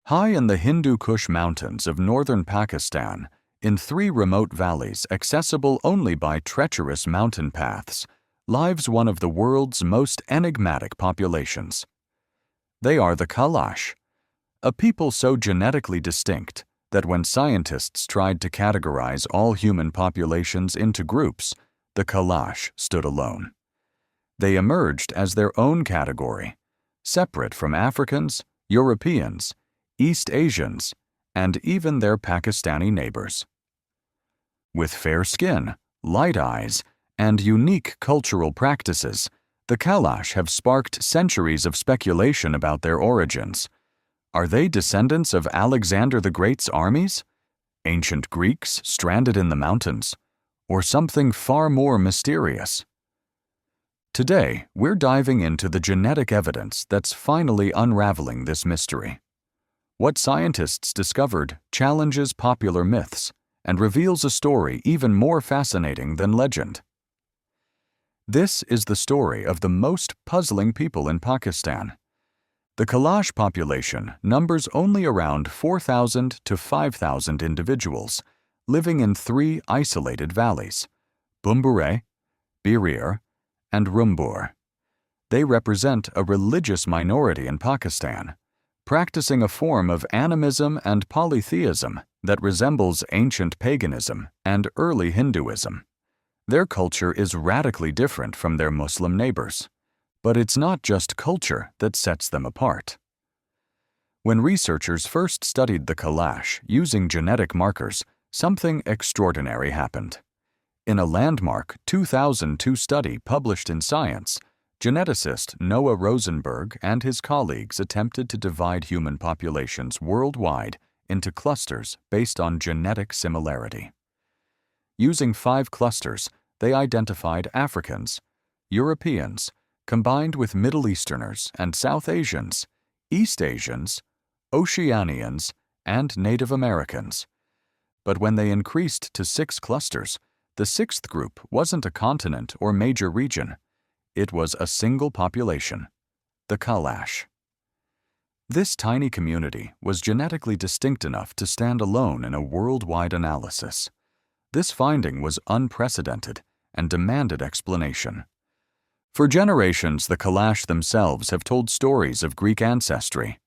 High in the Hindu Kush mountains of northern Pakistan, in 3 remote valleys accessible only by treacherous mountain paths, lives one of the world's most enigmatic populations. They are the Kalash, a people so genetically distinct that when scientists tried to categorize all human populations into groups, the Kalash stood alone. They emerged as their own category, separate from Africans, Europeans, East Asians, and even their Pakistani neighbors. With fair skin, light eyes, and unique cultural practices, the Kalash have sparked centuries of speculation about their origins. Are they descendants of Alexander the Great's armies, ancient Greeks stranded in the mountains, or something far more mysterious? Today, we're diving into the genetic evidence that's finally unraveling this mystery. What scientists discovered challenges popular myths and reveals a story even more fascinating than legend. This is the story of the most puzzling people in Pakistan. The Kalash population numbers only around 4,000 to 5,000 individuals, living in 3 isolated valleys: Bumbure, Birir, and Rumbur. They represent a religious minority in Pakistan, practicing a form of animism and polytheism that resembles ancient paganism and early Hinduism. Their culture is radically different from their Muslim neighbors, but it's not just culture that sets them apart. When researchers first studied the Kalash using genetic markers, something extraordinary happened. In a landmark 2002 study published in Science, geneticist Noah Rosenberg and his colleagues attempted to divide human populations worldwide into clusters based on genetic similarity. Using 5 clusters, they identified Africans, Europeans, combined with Middle Easterners and South Asians, East Asians, Oceanians, and Native Americans. But when they increased to 6 clusters, the 6th group wasn't a continent or major region. It was a single population, the Kalash. This tiny community was genetically distinct enough to stand alone in a worldwide analysis. This finding was unprecedented and demanded explanation. For generations, the Kalash themselves have told stories of Greek ancestry.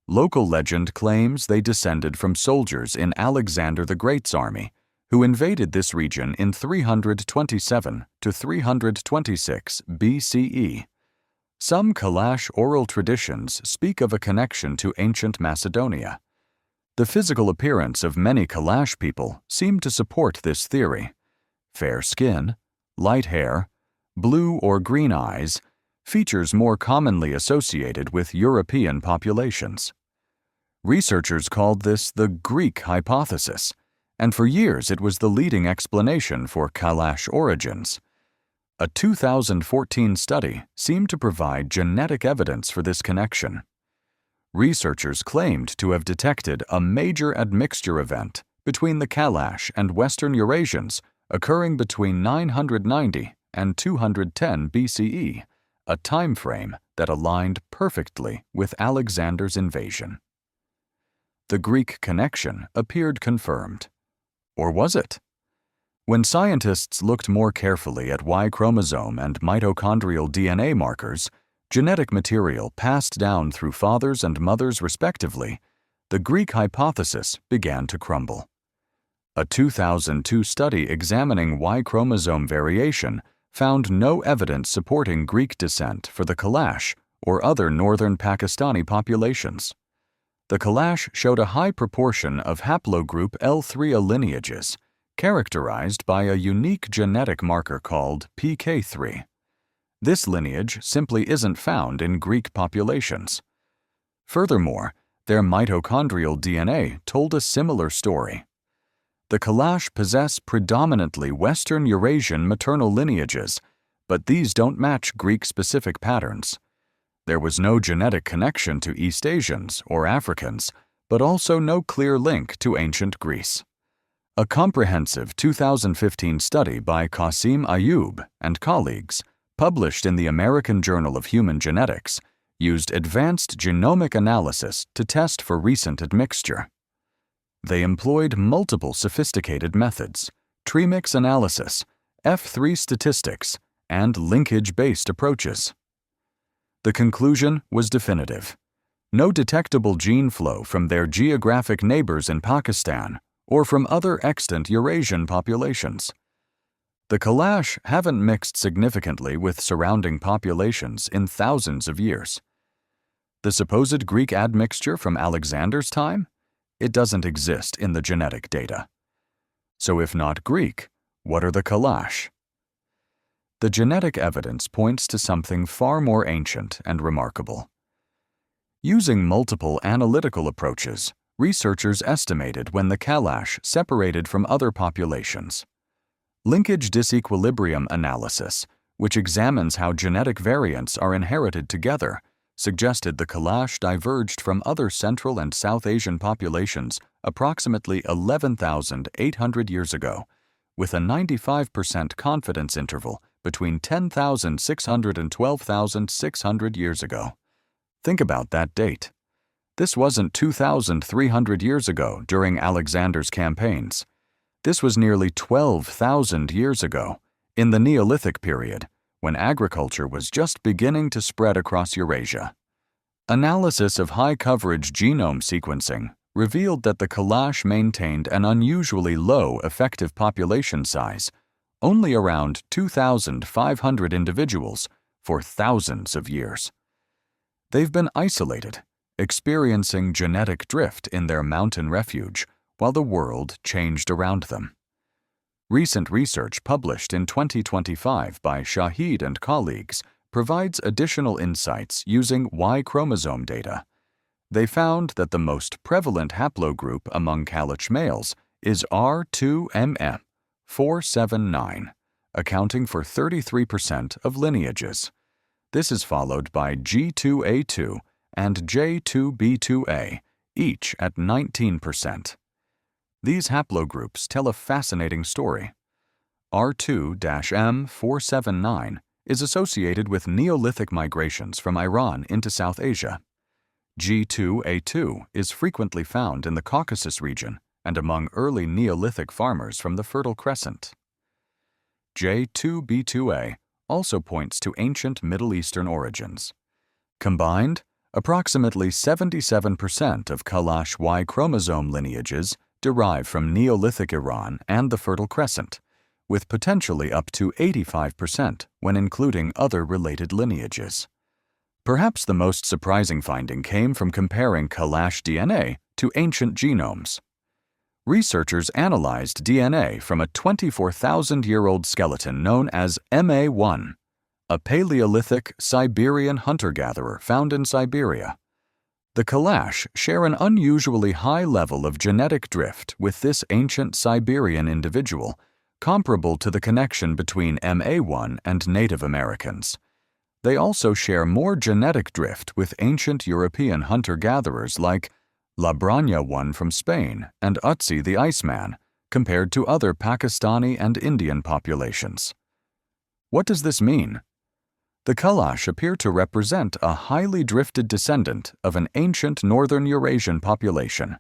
Local legend claims they descended from soldiers in Alexander the Great's army, who invaded this region in 327 to 326 BCE. Some Kalash oral traditions speak of a connection to ancient Macedonia. The physical appearance of many Kalash people seem to support this theory. Fair skin, light hair, blue or green eyes, features more commonly associated with European populations. Researchers called this the Greek hypothesis, and for years it was the leading explanation for Kalash origins. A 2014 study seemed to provide genetic evidence for this connection. Researchers claimed to have detected a major admixture event between the Kalash and Western Eurasians occurring between 990 and 210 BCE, a time frame that aligned perfectly with Alexander's invasion. The Greek connection appeared confirmed. Or was it? When scientists looked more carefully at Y chromosome and mitochondrial DNA markers, genetic material passed down through fathers and mothers respectively, the Greek hypothesis began to crumble. A 2002 study examining Y chromosome variation found no evidence supporting Greek descent for the Kalash or other northern Pakistani populations. The Kalash showed a high proportion of haplogroup L3 lineages, characterized by a unique genetic marker called PK3. This lineage simply isn't found in Greek populations. Furthermore, their mitochondrial DNA told a similar story. The Kalash possess predominantly Western Eurasian maternal lineages, but these don't match Greek-specific patterns. There was no genetic connection to East Asians or Africans, but also no clear link to ancient Greece. A comprehensive 2015 study by Qasim Ayub and colleagues, published in the American Journal of Human Genetics, used advanced genomic analysis to test for recent admixture. They employed multiple sophisticated methods: tree mix analysis, F3 statistics, and linkage-based approaches. The conclusion was definitive: no detectable gene flow from their geographic neighbors in Pakistan or from other extant Eurasian populations. The Kalash haven't mixed significantly with surrounding populations in thousands of years. The supposed Greek admixture from Alexander's time? It doesn't exist in the genetic data. So if not Greek, what are the Kalash? The genetic evidence points to something far more ancient and remarkable. Using multiple analytical approaches, researchers estimated when the Kalash separated from other populations. Linkage disequilibrium analysis, which examines how genetic variants are inherited together, suggested the Kalash diverged from other Central and South Asian populations approximately 11,800 years ago, with a 95% confidence interval between 10,600 and 12,600 years ago. Think about that date. This wasn't 2,300 years ago during Alexander's campaigns. This was nearly 12,000 years ago, in the Neolithic period, when agriculture was just beginning to spread across Eurasia. Analysis of high-coverage genome sequencing revealed that the Kalash maintained an unusually low effective population size, only around 2,500 individuals, for thousands of years. They've been isolated, experiencing genetic drift in their mountain refuge, while the world changed around them. Recent research published in 2025 by Shahid and colleagues provides additional insights using Y chromosome data. They found that the most prevalent haplogroup among Kalash males is R2MM479, accounting for 33% of lineages. This is followed by G2A2 and J2B2A, each at 19%. These haplogroups tell a fascinating story. R2-M479 is associated with Neolithic migrations from Iran into South Asia. G2A2 is frequently found in the Caucasus region and among early Neolithic farmers from the Fertile Crescent. J2B2A also points to ancient Middle Eastern origins. Combined, approximately 77% of Kalash Y chromosome lineages derive from Neolithic Iran and the Fertile Crescent, with potentially up to 85% when including other related lineages. Perhaps the most surprising finding came from comparing Kalash DNA to ancient genomes. Researchers analyzed DNA from a 24,000-year-old skeleton known as MA1, a Paleolithic Siberian hunter-gatherer found in Siberia. The Kalash share an unusually high level of genetic drift with this ancient Siberian individual, comparable to the connection between MA1 and Native Americans. They also share more genetic drift with ancient European hunter-gatherers like La Branya one from Spain and Utsi the Iceman, compared to other Pakistani and Indian populations. What does this mean? The Kalash appear to represent a highly drifted descendant of an ancient northern Eurasian population,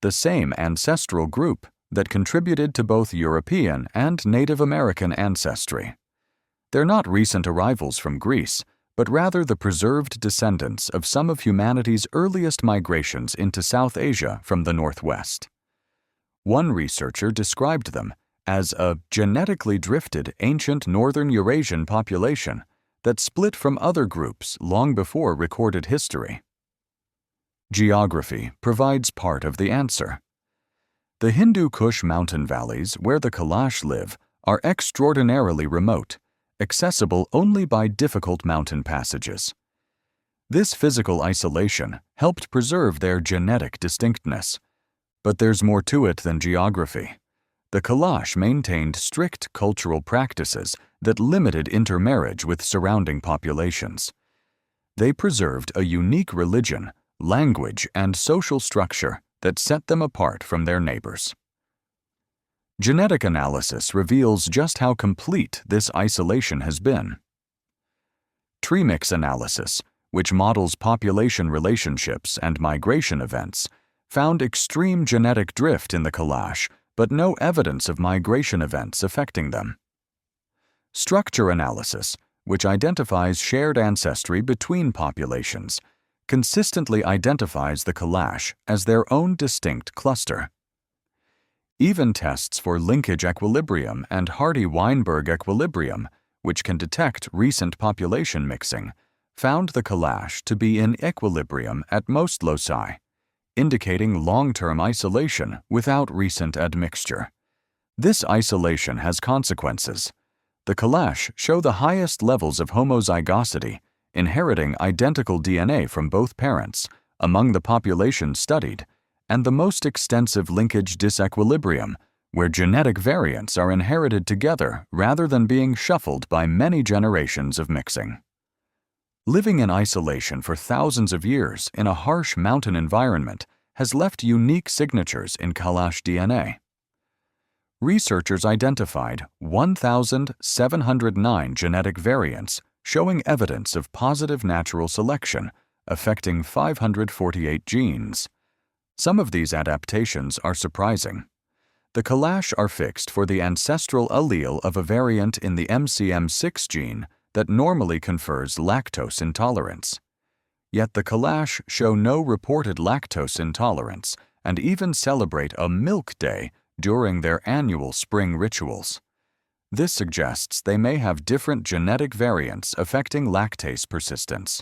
the same ancestral group that contributed to both European and Native American ancestry. They're not recent arrivals from Greece, but rather the preserved descendants of some of humanity's earliest migrations into South Asia from the Northwest. One researcher described them as a genetically drifted ancient northern Eurasian population that split from other groups long before recorded history. Geography provides part of the answer. The Hindu Kush mountain valleys where the Kalash live are extraordinarily remote, accessible only by difficult mountain passages. This physical isolation helped preserve their genetic distinctness. But there's more to it than geography. The Kalash maintained strict cultural practices that limited intermarriage with surrounding populations. They preserved a unique religion, language, and social structure that set them apart from their neighbors. Genetic analysis reveals just how complete this isolation has been. Tree mix analysis, which models population relationships and migration events, found extreme genetic drift in the Kalash, but no evidence of migration events affecting them. Structure analysis, which identifies shared ancestry between populations, consistently identifies the Kalash as their own distinct cluster. Even tests for linkage equilibrium and Hardy-Weinberg equilibrium, which can detect recent population mixing, found the Kalash to be in equilibrium at most loci, indicating long-term isolation without recent admixture. This isolation has consequences. The Kalash show the highest levels of homozygosity, inheriting identical DNA from both parents, among the population studied, and the most extensive linkage disequilibrium, where genetic variants are inherited together rather than being shuffled by many generations of mixing. Living in isolation for thousands of years in a harsh mountain environment has left unique signatures in Kalash DNA. Researchers identified 1,709 genetic variants showing evidence of positive natural selection, affecting 548 genes. Some of these adaptations are surprising. The Kalash are fixed for the ancestral allele of a variant in the MCM6 gene that normally confers lactose intolerance. Yet the Kalash show no reported lactose intolerance and even celebrate a milk day during their annual spring rituals. This suggests they may have different genetic variants affecting lactase persistence.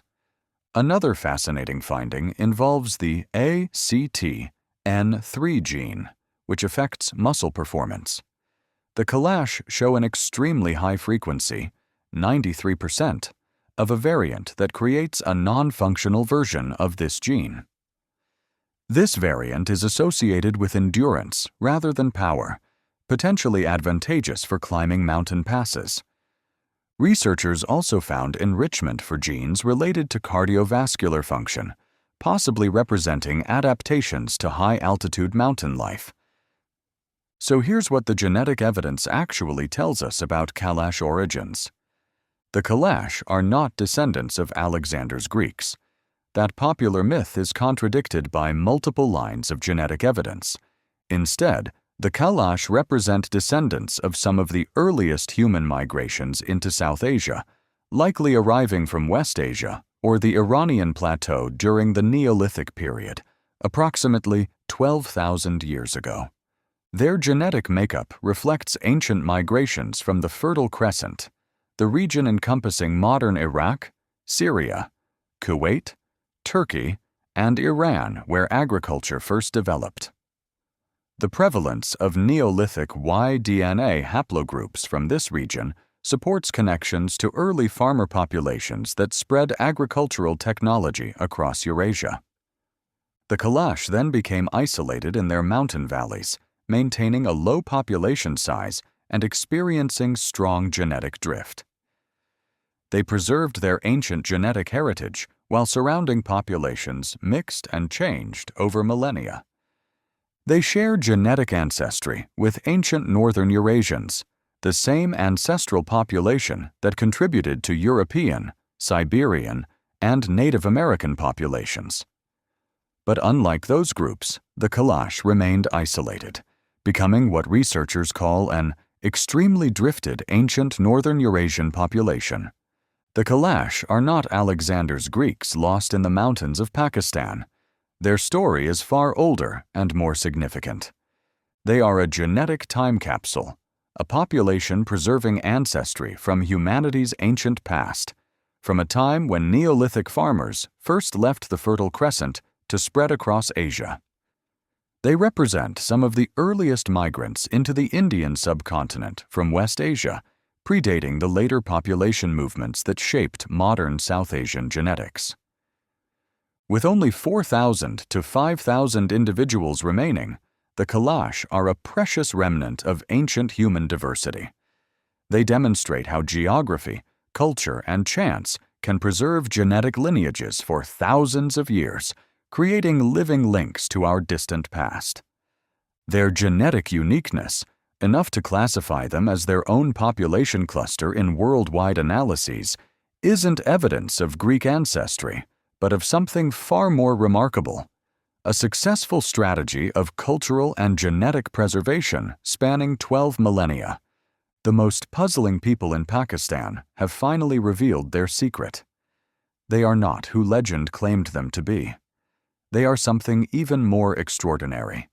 Another fascinating finding involves the ACTN3 gene, which affects muscle performance. The Kalash show an extremely high frequency, 93%, of a variant that creates a non-functional version of this gene. This variant is associated with endurance rather than power, potentially advantageous for climbing mountain passes. Researchers also found enrichment for genes related to cardiovascular function, possibly representing adaptations to high-altitude mountain life. So here's what the genetic evidence actually tells us about Kalash origins. The Kalash are not descendants of Alexander's Greeks. That popular myth is contradicted by multiple lines of genetic evidence. Instead, the Kalash represent descendants of some of the earliest human migrations into South Asia, likely arriving from West Asia or the Iranian plateau during the Neolithic period, approximately 12,000 years ago. Their genetic makeup reflects ancient migrations from the Fertile Crescent, the region encompassing modern Iraq, Syria, Kuwait, Turkey, and Iran, where agriculture first developed. The prevalence of Neolithic Y-DNA haplogroups from this region supports connections to early farmer populations that spread agricultural technology across Eurasia. The Kalash then became isolated in their mountain valleys, maintaining a low population size and experiencing strong genetic drift. They preserved their ancient genetic heritage while surrounding populations mixed and changed over millennia. They share genetic ancestry with ancient northern Eurasians, the same ancestral population that contributed to European, Siberian, and Native American populations. But unlike those groups, the Kalash remained isolated, becoming what researchers call an extremely drifted ancient northern Eurasian population. The Kalash are not Alexander's Greeks lost in the mountains of Pakistan. Their story is far older and more significant. They are a genetic time capsule, a population preserving ancestry from humanity's ancient past, from a time when Neolithic farmers first left the Fertile Crescent to spread across Asia. They represent some of the earliest migrants into the Indian subcontinent from West Asia, predating the later population movements that shaped modern South Asian genetics. With only 4,000 to 5,000 individuals remaining, the Kalash are a precious remnant of ancient human diversity. They demonstrate how geography, culture, and chance can preserve genetic lineages for thousands of years, creating living links to our distant past. Their genetic uniqueness, enough to classify them as their own population cluster in worldwide analyses, isn't evidence of Greek ancestry, but of something far more remarkable: a successful strategy of cultural and genetic preservation spanning 12 millennia. The most puzzling people in Pakistan have finally revealed their secret. They are not who legend claimed them to be. They are something even more extraordinary: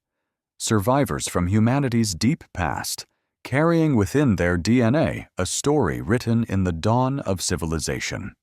survivors from humanity's deep past, carrying within their DNA a story written in the dawn of civilization.